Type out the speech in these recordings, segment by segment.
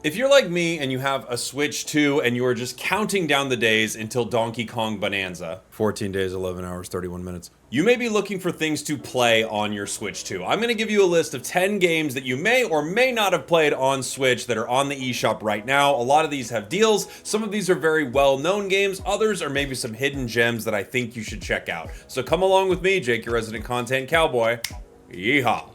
If you're like me and you have a Switch 2 and you are just counting down the days until Donkey Kong Bonanza, 14 days, 11 hours, 31 minutes, you may be looking for things to play on your Switch 2. I'm going to give you a list of 10 games that you may or may not have played on Switch that are on the eShop right now. A lot of these have deals. Some of these are very well-known games. Others are maybe some hidden gems that I think you should check out. So come along with me, Jake, your resident content cowboy. Yeehaw.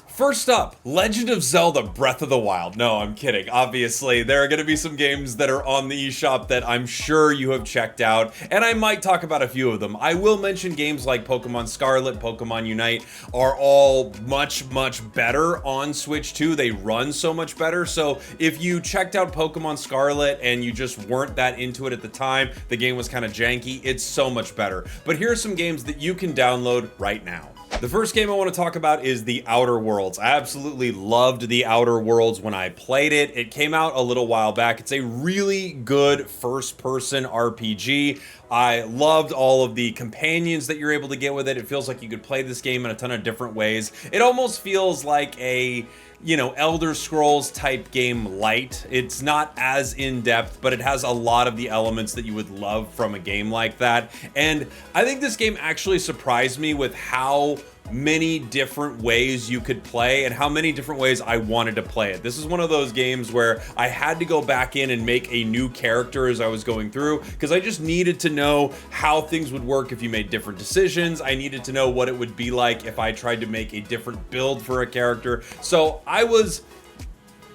First up, Legend of Zelda Breath of the Wild. No, I'm kidding. Obviously, there are going to be some games that are on the eShop that I'm sure you have checked out, and I might talk about a few of them. I will mention games like Pokemon Scarlet, Pokemon Unite are all much, much better on Switch 2. They run so much better, so if you checked out Pokemon Scarlet and you just weren't that into it at the time, the game was kind of janky, it's so much better. But here are some games that you can download right now. The first game I want to talk about is The Outer Worlds. I absolutely loved The Outer Worlds when I played it. It came out a little while back. It's a really good first-person RPG. I loved all of the companions that you're able to get with it. It feels like you could play this game in a ton of different ways. It almost feels like a, you know, Elder Scrolls type game light. It's not as in-depth, but it has a lot of the elements that you would love from a game like that. And I think this game actually surprised me with how many different ways you could play and how many different ways I wanted to play it. This is one of those games where I had to go back in and make a new character as I was going through, because I just needed to know how things would work if you made different decisions. I needed to know what it would be like if I tried to make a different build for a character. So I was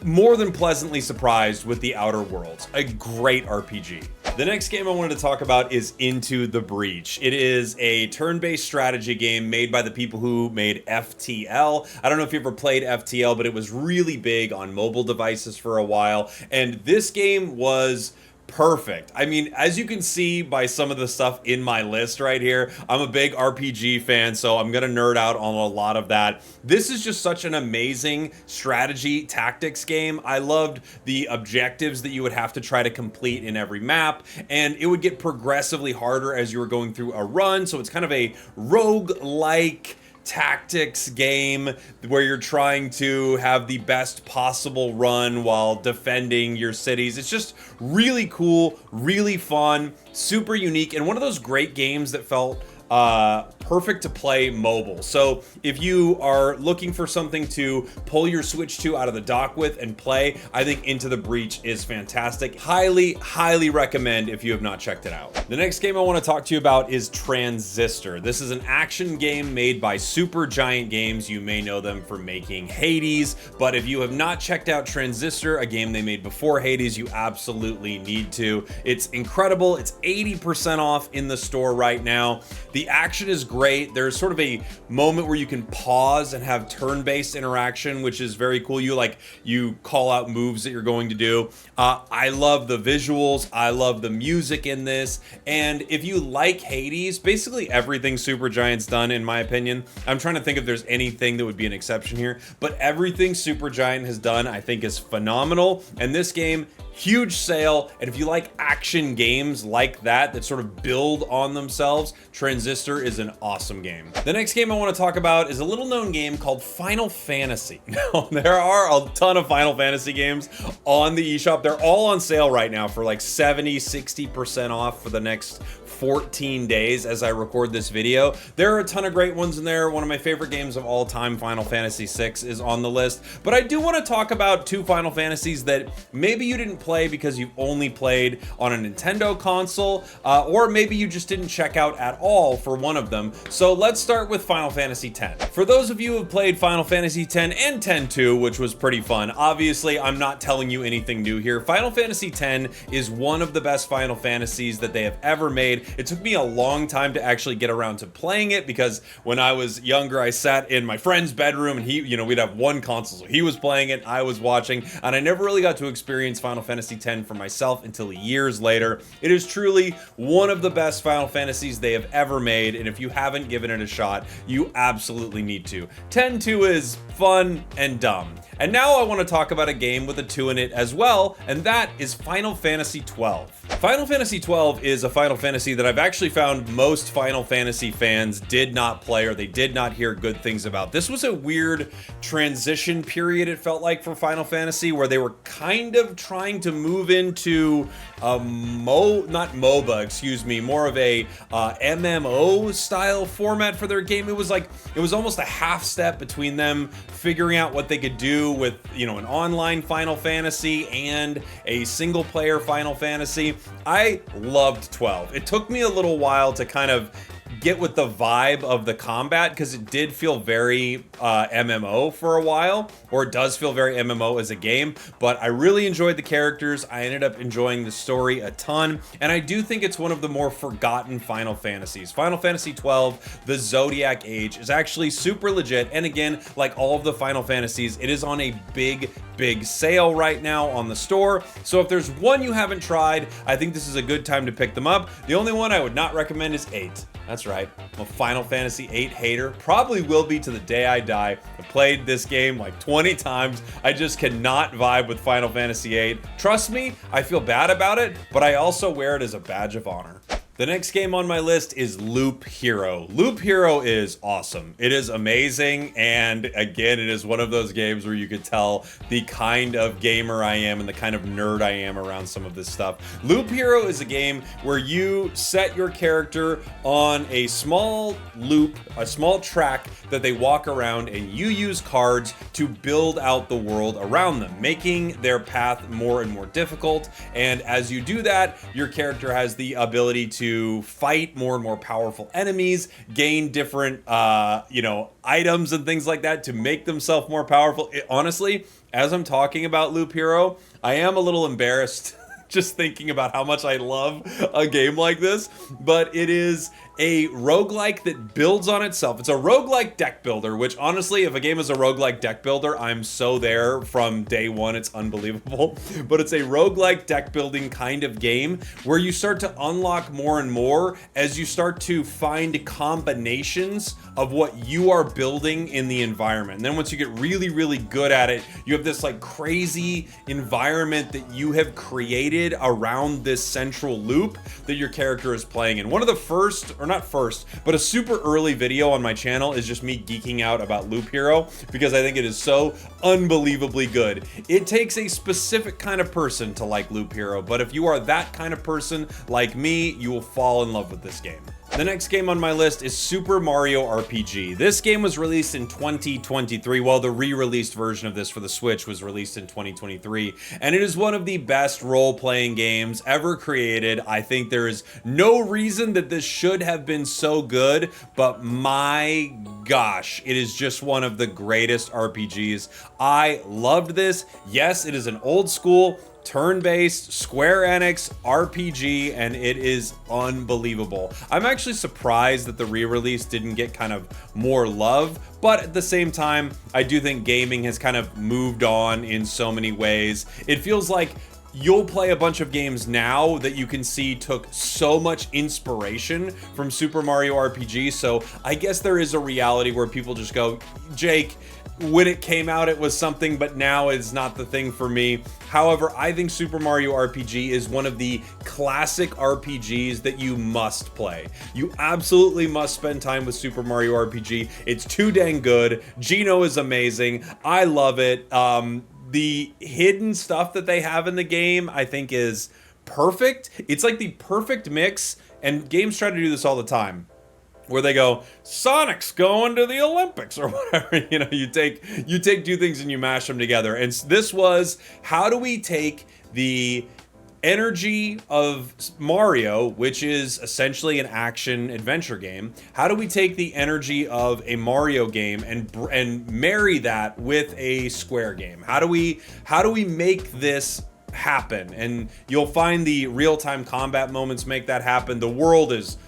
more than pleasantly surprised with The Outer Worlds, a great RPG. The next game I wanted to talk about is Into the Breach. It is a turn-based strategy game made by the people who made FTL. I don't know if you ever played FTL, but it was really big on mobile devices for a while, and this game was perfect. I mean, as you can see by some of the stuff in my list right here, I'm a big RPG fan, so I'm gonna nerd out on a lot of that. This is just such an amazing strategy tactics game. I loved the objectives that you would have to try to complete in every map, and it would get progressively harder as you were going through a run, so it's kind of a rogue-like tactics game where you're trying to have the best possible run while defending your cities. It's just really cool, really fun, super unique, and one of those great games that felt perfect to play mobile. So if you are looking for something to pull your Switch 2 out of the dock with and play, I think Into the Breach is fantastic. Highly, highly recommend if you have not checked it out. The next game I want to talk to you about is Transistor. This is an action game made by Supergiant Games. You may know them for making Hades, but if you have not checked out Transistor, a game they made before Hades, you absolutely need to. It's incredible. It's 80% off in the store right now. The action is great. There's sort of a moment where you can pause and have turn-based interaction, which is very cool. You call out moves that you're going to do. I love the visuals. I love the music in this. And if you like Hades, basically everything Supergiant's done, in my opinion. I'm trying to think if there's anything that would be an exception here, but everything Supergiant has done, I think, is phenomenal. And this game, huge sale, and if you like action games like that sort of build on themselves, Transistor is an awesome game. The next game I want to talk about is a little known game called Final Fantasy. Now, there are a ton of Final Fantasy games on the eShop. They're all on sale right now for like 70-60% off for the next 14 days as I record this video. There are a ton of great ones in there. One of my favorite games of all time, Final Fantasy VI, is on the list. But I do want to talk about two Final Fantasies that maybe you didn't play because you've only played on a Nintendo console, or maybe you just didn't check out at all for one of them. So let's start with Final Fantasy X. For those of you who have played Final Fantasy X and X-2, which was pretty fun, obviously I'm not telling you anything new here. Final Fantasy X is one of the best Final Fantasies that they have ever made. It took me a long time to actually get around to playing it because when I was younger, I sat in my friend's bedroom and we'd have one console. So he was playing it, I was watching, and I never really got to experience Final Fantasy X for myself until years later. It is truly one of the best Final Fantasies they have ever made. made, and if you haven't given it a shot, you absolutely need to. 10-2 is fun and dumb. And now I want to talk about a game with a 2 in it as well, and that is Final Fantasy XII. Final Fantasy XII is a Final Fantasy that I've actually found most Final Fantasy fans did not play, or they did not hear good things about. This was a weird transition period, it felt like, for Final Fantasy, where they were kind of trying to move into a not MOBA, excuse me, more of a MMO style format for their game. It was almost a half step between them figuring out what they could do with, you know, an online Final Fantasy and a single player Final Fantasy. I loved 12. It took me a little while to kind of get with the vibe of the combat, because it did feel very MMO for a while, or it does feel very MMO as a game, but I really enjoyed the characters. I ended up enjoying the story a ton, and I do think it's one of the more forgotten Final Fantasies. Final Fantasy XII, the Zodiac Age, is actually super legit, and again, like all of the Final Fantasies, it is on a big sale right now on the store. So if there's one you haven't tried, I think this is a good time to pick them up. The only one I would not recommend is 8. That's right, I'm a Final Fantasy VIII hater. Probably will be to the day I die. I played this game like 20 times. I just cannot vibe with Final Fantasy VIII. Trust me, I feel bad about it, but I also wear it as a badge of honor. The next game on my list is Loop Hero. Loop Hero is awesome. It is amazing, and again, it is one of those games where you could tell the kind of gamer I am and the kind of nerd I am around some of this stuff. Loop Hero is a game where you set your character on a small loop, a small track that they walk around, and you use cards to build out the world around them, making their path more and more difficult. And as you do that, your character has the ability to fight more and more powerful enemies, gain different, items and things like that to make themselves more powerful. Honestly, as I'm talking about Loop Hero, I am a little embarrassed just thinking about how much I love a game like this, but it is a roguelike that builds on itself. It's a roguelike deck builder, which honestly, if a game is a roguelike deck builder, I'm so there from day one. It's unbelievable. But it's a roguelike deck building kind of game where you start to unlock more and more as you start to find combinations of what you are building in the environment. And then once you get really, really good at it, you have this like crazy environment that you have created around this central loop that your character is playing in. One of the first, or not first, but a super early video on my channel is just me geeking out about Loop Hero because I think it is so unbelievably good. It takes a specific kind of person to like Loop Hero, but if you are that kind of person like me, you will fall in love with this game. The next game on my list is Super Mario RPG. This game was released in 2023, while the re-released version of this for the Switch was released in 2023, and it is one of the best role-playing games ever created. I think there is no reason that this should have been so good, but my gosh, it is just one of the greatest RPGs. I loved this. Yes, it is an old school, turn-based Square Enix RPG, and it is unbelievable. I'm actually surprised that the re-release didn't get kind of more love, but at the same time, I do think gaming has kind of moved on in so many ways. It feels like you'll play a bunch of games now that you can see took so much inspiration from Super Mario RPG, so I guess there is a reality where people just go, Jake, when it came out, it was something, but now it's not the thing for me. However, I think Super Mario RPG is one of the classic RPGs that you must play. You absolutely must spend time with Super Mario RPG. It's too dang good. Geno is amazing. I love it. The hidden stuff that they have in the game, I think, is perfect. It's like the perfect mix, and games try to do this all the time, where they go, Sonic's going to the Olympics or whatever. You know, you take two things and you mash them together. And this was, how do we take the energy of Mario, which is essentially an action adventure game, how do we take the energy of a Mario game and marry that with a Square game? How do we make this happen? And you'll find the real-time combat moments make that happen. The world is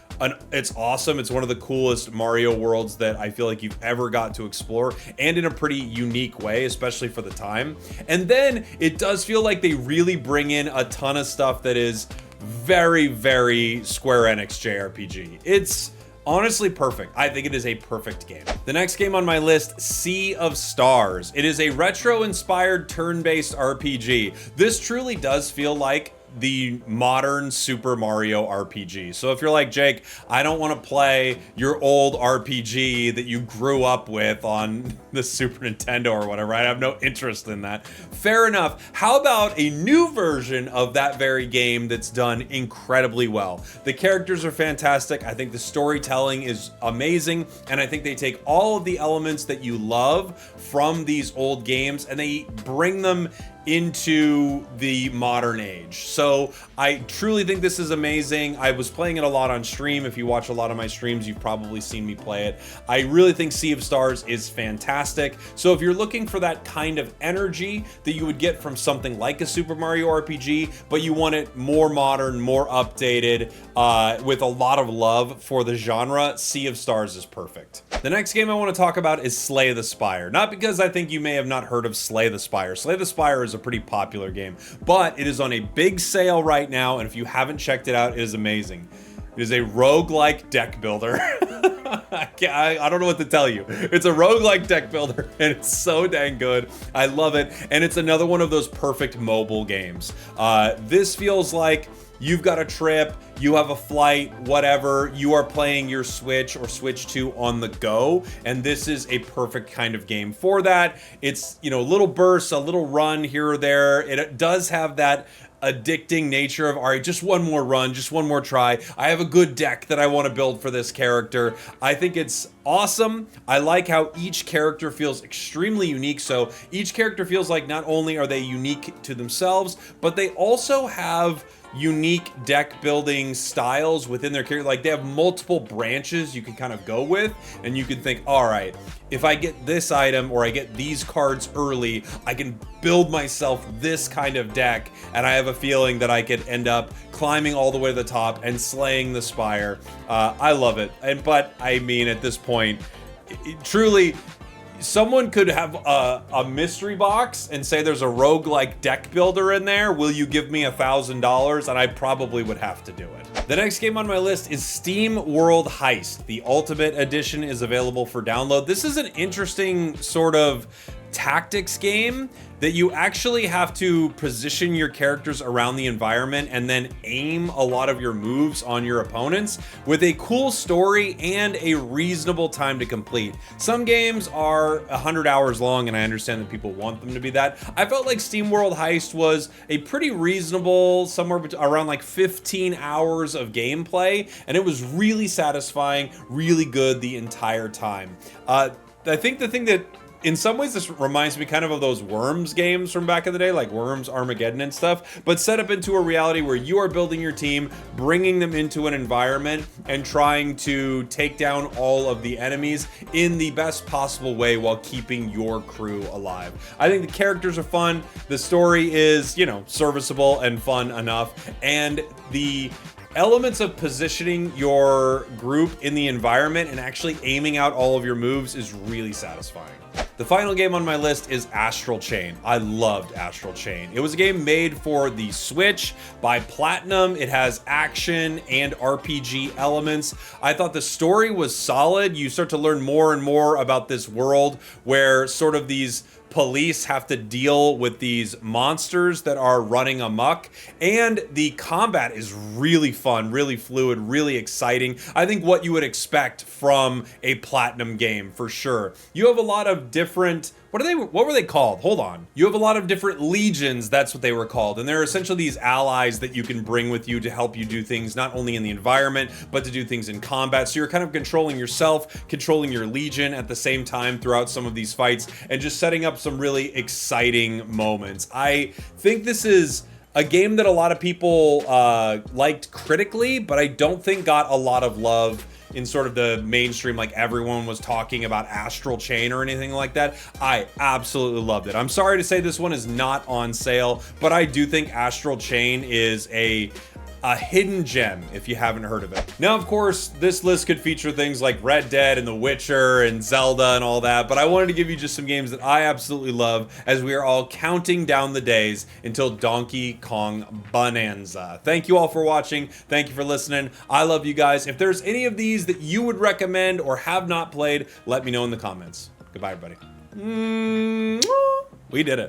it's awesome. It's one of the coolest Mario worlds that I feel like you've ever got to explore, and in a pretty unique way, especially for the time. And then it does feel like they really bring in a ton of stuff that is very, very Square Enix JRPG. It's Honestly, perfect. I think it is a perfect game. The next game on my list, Sea of Stars. It is a retro-inspired turn-based RPG. This truly does feel like the modern Super Mario RPG. So if you're like, Jake, I don't want to play your old RPG that you grew up with on the Super Nintendo or whatever, I have no interest in that. Fair enough. How about a new version of that very game that's done incredibly well? The characters are fantastic. I think the storytelling is amazing. And I think they take all of the elements that you love from these old games and they bring them into the modern age. So I truly think this is amazing. I was playing it a lot on stream. If you watch a lot of my streams, you've probably seen me play it. I really think Sea of Stars is fantastic. So if you're looking for that kind of energy that you would get from something like a Super Mario RPG, but you want it more modern, more updated, with a lot of love for the genre, Sea of Stars is perfect. The next game I want to talk about is Slay the Spire. Not because I think you may have not heard of Slay the Spire. Slay the Spire is a pretty popular game, but it is on a big sale right now, and if you haven't checked it out, it is amazing. It is a roguelike deck builder. I don't know what to tell you. It's a roguelike deck builder, and it's so dang good. I love it, and it's another one of those perfect mobile games. This feels like you've got a trip, you have a flight, whatever, you are playing your Switch or Switch 2 on the go, and this is a perfect kind of game for that. It's, you know, little bursts, a little run here or there. It does have that addicting nature of, all right, just one more run, just one more try. I have a good deck that I want to build for this character. I think it's awesome. I like how each character feels extremely unique. So each character feels like not only are they unique to themselves, but they also have unique deck building styles within their character. Like they have multiple branches you can kind of go with, and you can think, all right, if I get this item or I get these cards early, I can build myself this kind of deck, and I have a feeling that I could end up climbing all the way to the top and slaying the Spire. I love it. But I mean, at this point, truly, someone could have a mystery box and say there's a roguelike deck builder in there. Will you give me $1,000? And I probably would have to do it. The next game on my list is Steam World Heist. The Ultimate Edition is available for download. This is an interesting sort of tactics game that you actually have to position your characters around the environment and then aim a lot of your moves on your opponents with a cool story and a reasonable time to complete. Some games are 100 hours long, and I understand that people want them to be that. I felt like Steam World Heist was a pretty reasonable, somewhere around like 15 hours of gameplay, and it was really satisfying, really good the entire time. I think the thing that in some ways, this reminds me kind of those Worms games from back in the day, like Worms, Armageddon and stuff, but set up into a reality where you are building your team, bringing them into an environment, and trying to take down all of the enemies in the best possible way while keeping your crew alive. I think the characters are fun. The story is, you know, serviceable and fun enough, and the elements of positioning your group in the environment and actually aiming out all of your moves is really satisfying. The final game on my list is Astral Chain. I loved Astral Chain. It was a game made for the Switch by Platinum. It has action and RPG elements. I thought the story was solid. You start to learn more and more about this world where sort of these police have to deal with these monsters that are running amok, and the combat is really fun, really fluid, really exciting. I think what you would expect from a Platinum game for sure. You have a lot of different, what were they called? Hold on. You have a lot of different legions, that's what they were called. And they're essentially these allies that you can bring with you to help you do things not only in the environment, but to do things in combat. So you're kind of controlling yourself, controlling your legion at the same time throughout some of these fights, and just setting up some really exciting moments. I think this is a game that a lot of people liked critically, but I don't think got a lot of love in sort of the mainstream, like everyone was talking about Astral Chain or anything like that. I absolutely loved it. I'm sorry to say this one is not on sale, but I do think Astral Chain is a a hidden gem if you haven't heard of it. Now, of course, this list could feature things like Red Dead and The Witcher and Zelda and all that, but I wanted to give you just some games that I absolutely love as we are all counting down the days until Donkey Kong Bonanza. Thank you all for watching. Thank you for listening. I love you guys. If there's any of these that you would recommend or have not played, let me know in the comments. Goodbye, everybody. We did it.